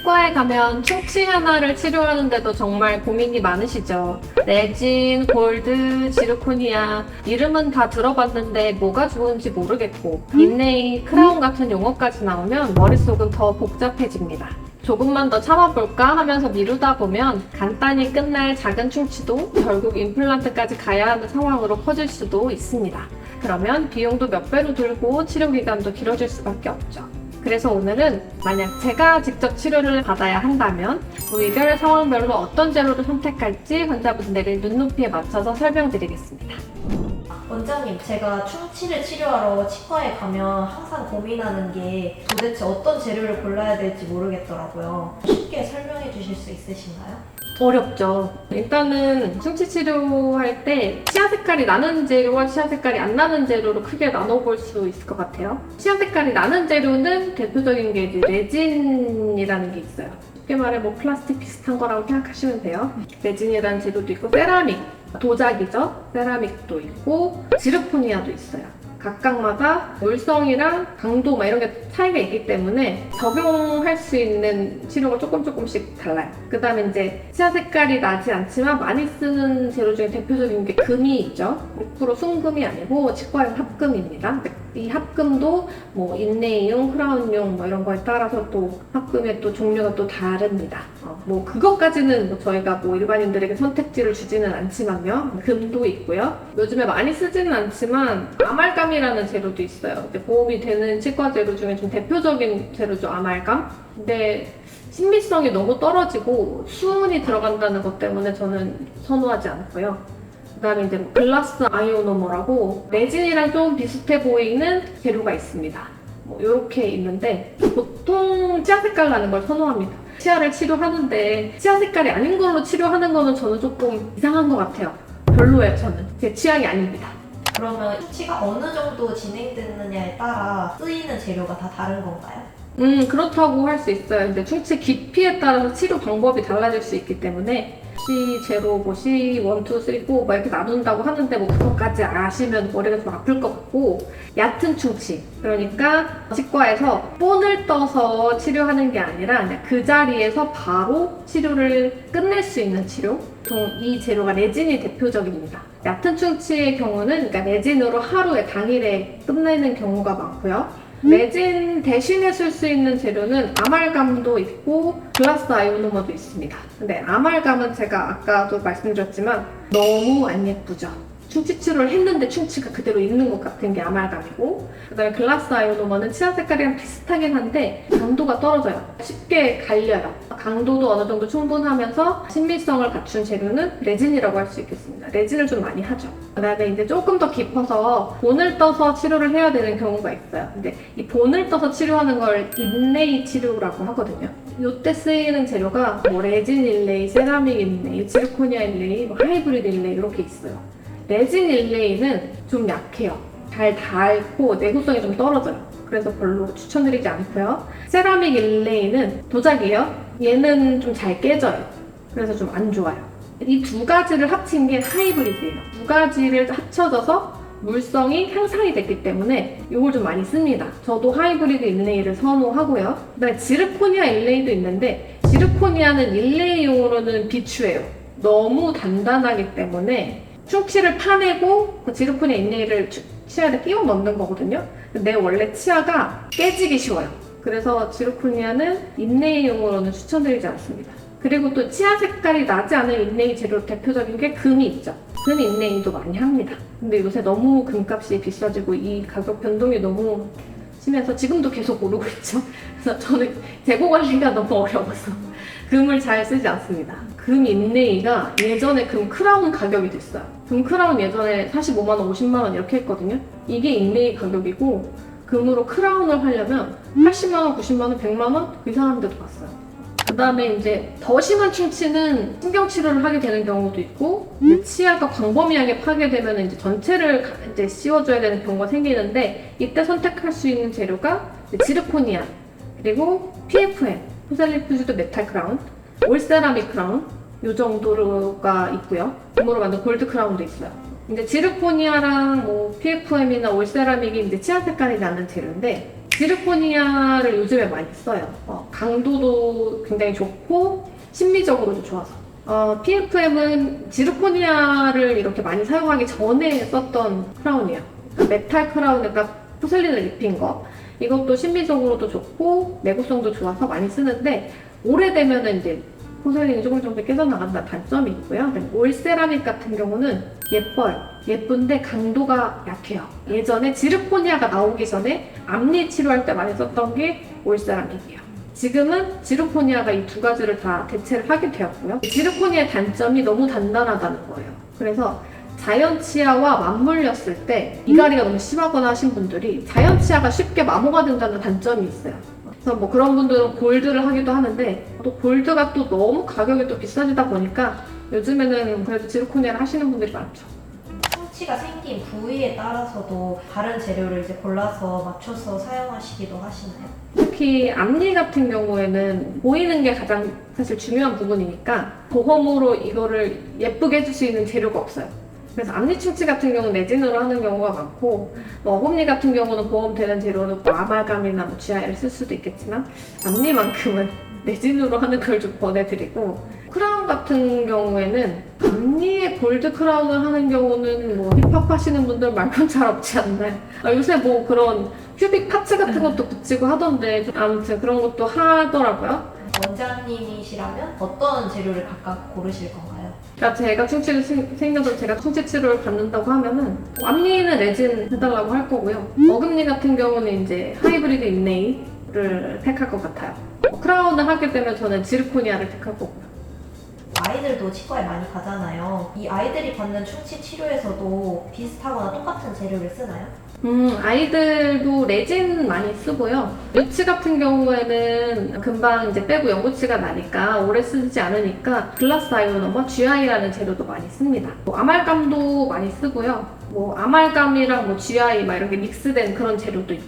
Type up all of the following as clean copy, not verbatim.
치과에 가면 충치 하나를 치료하는데도 정말 고민이 많으시죠? 레진, 골드, 지르코니아 이름은 다 들어봤는데 뭐가 좋은지 모르겠고 인네이, 크라운 같은 용어까지 나오면 머릿속은 더 복잡해집니다. 조금만 더 참아볼까 하면서 미루다 보면 간단히 끝날 작은 충치도 결국 임플란트까지 가야 하는 상황으로 커질 수도 있습니다. 그러면 비용도 몇 배로 들고 치료 기간도 길어질 수밖에 없죠. 그래서 오늘은 만약 제가 직접 치료를 받아야 한다면 부위별 상황별로 어떤 재료를 선택할지 환자분들의 눈높이에 맞춰서 설명드리겠습니다. 원장님, 제가 충치를 치료하러 치과에 가면 항상 고민하는 게 도대체 어떤 재료를 골라야 될지 모르겠더라고요. 쉽게 설명해 주실 수 있으신가요? 어렵죠. 일단은 충치 치료할 때 치아 색깔이 나는 재료와 치아 색깔이 안 나는 재료로 크게 나눠볼 수 있을 것 같아요. 치아 색깔이 나는 재료는 대표적인 게 이제 레진이라는 게 있어요. 쉽게 말해 뭐 플라스틱 비슷한 거라고 생각하시면 돼요. 레진이라는 재료도 있고 세라믹, 도자기죠. 세라믹도 있고 지르코니아도 있어요. 각각마다 물성이랑 강도 이런 게 차이가 있기 때문에 적용할 수 있는 치료가 조금씩 달라요. 그 다음에 이제 치아 색깔이 나지 않지만 많이 쓰는 재료 중에 대표적인 게 금이 있죠. 100% 순금이 아니고 치과용 합금입니다. 이 합금도 뭐 인네이용, 크라운용 뭐 이런 거에 따라서 또 합금의 또 종류가 또 다릅니다. 뭐 그것까지는 뭐 저희가 뭐 일반인들에게 선택지를 주지는 않지만요. 금도 있고요. 요즘에 많이 쓰지는 않지만 아말감이라는 재료도 있어요. 이제 보험이 되는 치과 재료 중에 좀 대표적인 재료죠, 아말감. 근데 신비성이 너무 떨어지고 수은이 들어간다는 것 때문에 저는 선호하지 않고요. 그 다음에 이제 글라스 아이오노머라고 레진이랑 좀 비슷해 보이는 재료가 있습니다. 뭐 이렇게 있는데 보통 치아 색깔 나는 걸 선호합니다. 치아를 치료하는데 치아 색깔이 아닌 걸로 치료하는 거는 저는 조금 이상한 것 같아요. 별로예요, 저는. 제 취향이 아닙니다. 그러면 충치가 어느 정도 진행됐느냐에 따라 쓰이는 재료가 다 다른 건가요? 그렇다고 할 수 있어요. 근데 충치 깊이에 따라서 치료 방법이 달라질 수 있기 때문에 C0, 뭐 C1, 2, 3, 4 막 이렇게 나눈다고 하는데 뭐 그것까지 아시면 머리가 좀 아플 것 같고 얕은 충치, 그러니까 치과에서 본을 떠서 치료하는 게 아니라 그냥 그 자리에서 바로 치료를 끝낼 수 있는 치료, 보통 이 재료가 레진이 대표적입니다. 얕은 충치의 경우는 그러니까 레진으로 하루에 당일에 끝내는 경우가 많고요. 레진 대신에 쓸 수 있는 재료는 아말감도 있고 글라스 아이오노머도 있습니다. 근데 아말감은 제가 아까도 말씀드렸지만 너무 안 예쁘죠. 충치 치료를 했는데 충치가 그대로 있는 것 같은 게 아말감이고, 그 다음에 글라스 아이오노머는 치아 색깔이랑 비슷하긴 한데 강도가 떨어져요. 쉽게 갈려요. 강도도 어느 정도 충분하면서 신비성을 갖춘 재료는 레진이라고 할 수 있겠습니다. 레진을 좀 많이 하죠. 그 다음에 이제 조금 더 깊어서 본을 떠서 치료를 해야 되는 경우가 있어요. 근데 이 본을 떠서 치료하는 걸 인레이 치료라고 하거든요. 이때 쓰이는 재료가 뭐 레진 인레이, 세라믹 인레이, 지르코니아 인레이, 뭐 하이브리드 인레이 이렇게 있어요. 레진 인레이는 좀 약해요. 잘 닳고 내구성이 좀 떨어져요. 그래서 별로 추천드리지 않고요. 세라믹 인레이는 도자기예요. 얘는 좀 잘 깨져요. 그래서 좀 안 좋아요. 이 두 가지를 합친 게 하이브리드예요. 두 가지를 합쳐져서 물성이 향상이 됐기 때문에 이걸 좀 많이 씁니다. 저도 하이브리드 인레이를 선호하고요. 그다음에 지르코니아 인레이도 있는데 지르코니아는 인레이용으로는 비추해요. 너무 단단하기 때문에 충치를 파내고 그 지르코니아 인레이를 치아에 끼워 넣는 거거든요. 근데 원래 치아가 깨지기 쉬워요. 그래서 지르코니아는 인레이용으로는 추천드리지 않습니다. 그리고 또 치아 색깔이 나지 않은 인레이 재료 대표적인 게 금이 있죠. 금 인레이도 많이 합니다. 근데 요새 너무 금값이 비싸지고 이 가격 변동이 너무 심해서 지금도 계속 오르고 있죠. 그래서 저는 재고 관리가 너무 어려워서 금을 잘 쓰지 않습니다. 금 인레이가 예전에 금 크라운 가격이 됐어요. 금 크라운 예전에 45만원, 50만원 이렇게 했거든요. 이게 인레이 가격이고 금으로 크라운을 하려면 80만원, 90만원, 100만원 그 이상한 데도 갔어요. 그 다음에 이제 더 심한 충치는 신경치료를 하게 되는 경우도 있고 치아가 광범위하게 파괴되면 이제 전체를 이제 씌워줘야 되는 경우가 생기는데 이때 선택할 수 있는 재료가 지르코니아, 그리고 PFM, 포셀리푸즈드 메탈 크라운, 올세라믹 크라운 이 정도가 있고요. 금으로 만든 골드 크라운도 있어요. 이제 지르코니아랑 뭐 PFM이나 올세라믹이 이제 치아 색깔이 나는 재료인데 지르코니아를 요즘에 많이 써요. 강도도 굉장히 좋고 심미적으로도 좋아서. PFM은 지르코니아를 이렇게 많이 사용하기 전에 썼던 크라운이에요. 그러니까 메탈 크라운에다 포슬린을 입힌 거. 이것도 심미적으로도 좋고 내구성도 좋아서 많이 쓰는데 오래되면은 이제 포슬린이 조금 깨져나간다는 단점이 있고요. 올 세라믹 같은 경우는 예뻐요. 예쁜데 강도가 약해요. 예전에 지르코니아가 나오기 전에 앞니 치료할 때 많이 썼던 게 올 세라믹이에요. 지금은 지르코니아가 이 두 가지를 다 대체를 하게 되었고요. 지르코니아의 단점이 너무 단단하다는 거예요. 그래서 자연 치아와 맞물렸을 때 이갈이가 너무 심하거나 하신 분들이 자연 치아가 쉽게 마모가 된다는 단점이 있어요. 그래서 뭐 그런 분들은 골드를 하기도 하는데 또 골드가 또 너무 가격이 또 비싸지다 보니까 요즘에는 그래도 지르코니아를 하시는 분들이 많죠. 충치가 생긴 부위에 따라서도 다른 재료를 이제 골라서 맞춰서 사용하시기도 하시나요? 특히 앞니 같은 경우에는 보이는 게 가장 사실 중요한 부분이니까 보험으로 이거를 예쁘게 해줄 수 있는 재료가 없어요. 그래서 앞니 충치 같은 경우는 레진으로 하는 경우가 많고 어금니 같은 경우는 보험되는 재료는 뭐 아말감이나 뭐 GI를 쓸 수도 있겠지만 앞니만큼은 레진으로 하는 걸 좀 권해드리고 크라운 같은 경우에는 앞니에 골드 크라운을 하는 경우는 뭐 힙합 하시는 분들 말고는 잘 없지 않나요? 요새 뭐 그런 큐빅 파츠 같은 것도 붙이고 하던데 아무튼 그런 것도 하더라고요. 원장님이시라면 어떤 재료를 각각 고르실 건가요? 그러니까 제가 충치가 생겨서 제가 충치 치료를 받는다고 하면은 앞니는 레진 해달라고 할 거고요. 어금니 같은 경우는 이제 하이브리드 인레이를 택할 것 같아요. 크라운을 하게 되면 저는 지르코니아를 택할 거고요. 아이들도 치과에 많이 가잖아요. 이 아이들이 받는 충치 치료에서도 비슷하거나 똑같은 재료를 쓰나요? 아이들도 레진 많이 쓰고요. 유치 같은 경우에는 금방 이제 빼고 연고치가 나니까 오래 쓰지 않으니까 글라스 아이오너와 GI라는 재료도 많이 씁니다. 뭐 아말감도 많이 쓰고요. 뭐 아말감이랑 뭐 GI 막 이렇게 믹스된 그런 재료도 있고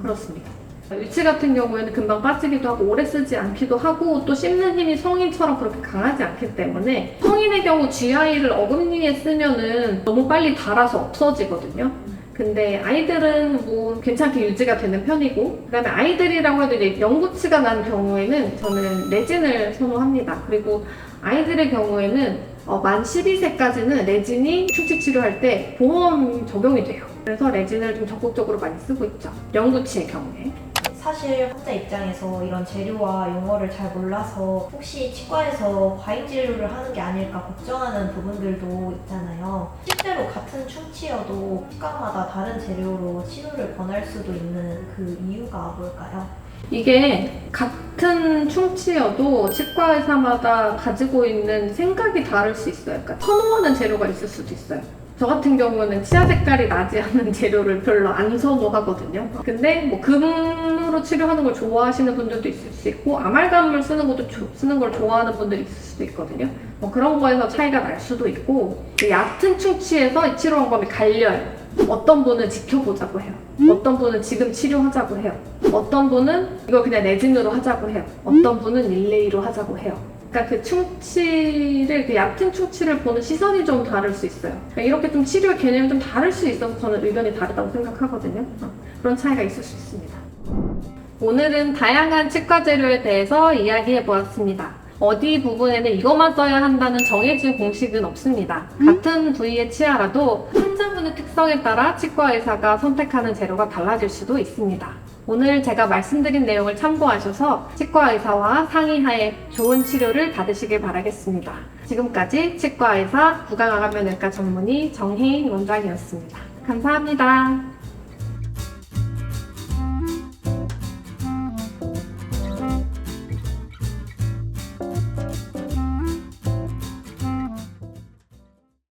그렇습니다. 유치 같은 경우에는 금방 빠지기도 하고 오래 쓰지 않기도 하고 또 씹는 힘이 성인처럼 그렇게 강하지 않기 때문에 성인의 경우 GI를 어금니에 쓰면은 너무 빨리 닳아서 없어지거든요. 근데 아이들은 뭐 괜찮게 유지가 되는 편이고 그 다음에 아이들이라고 해도 이제 연구치가 난 경우에는 저는 레진을 선호합니다. 그리고 아이들의 경우에는 만 12세까지는 레진이 충치 치료할 때 보험 적용이 돼요. 그래서 레진을 좀 적극적으로 많이 쓰고 있죠. 연구치의 경우에. 사실 환자 입장에서 이런 재료와 용어를 잘 몰라서 혹시 치과에서 과잉 진료를 하는 게 아닐까 걱정하는 부분들도 있잖아요. 실제로 같은 충치여도 치과마다 다른 재료로 치료를 권할 수도 있는 그 이유가 뭘까요? 이게 같은 충치여도 치과 의사마다 가지고 있는 생각이 다를 수 있어요. 그러니까 선호하는 재료가 있을 수도 있어요. 저 같은 경우는 치아 색깔이 나지 않는 재료를 별로 안 선호하거든요. 근데 뭐 금으로 치료하는 걸 좋아하시는 분들도 있을 수 있고 아말감을 쓰는 걸 좋아하는 분들이 있을 수도 있거든요. 뭐 그런 거에서 차이가 날 수도 있고 얕은 충치에서 이 치료 방법이 갈려요. 어떤 분은 지켜보자고 해요. 어떤 분은 지금 치료하자고 해요. 어떤 분은 이거 그냥 레진으로 하자고 해요. 어떤 분은 릴레이로 하자고 해요. 그러니까 그 충치를, 그 얕은 충치를 보는 시선이 좀 다를 수 있어요. 그러니까 이렇게 좀 치료 개념이 좀 다를 수 있어서 저는 의견이 다르다고 생각하거든요. 그런 차이가 있을 수 있습니다. 오늘은 다양한 치과 재료에 대해서 이야기해 보았습니다. 어디 부분에는 이것만 써야 한다는 정해진 공식은 없습니다. 같은 부위의 치아라도 환자분의 특성에 따라 치과 의사가 선택하는 재료가 달라질 수도 있습니다. 오늘 제가 말씀드린 내용을 참고하셔서 치과 의사와 상의하에 좋은 치료를 받으시길 바라겠습니다. 지금까지 치과 의사 구강암면외과 전문의 정혜인 원장이었습니다. 감사합니다.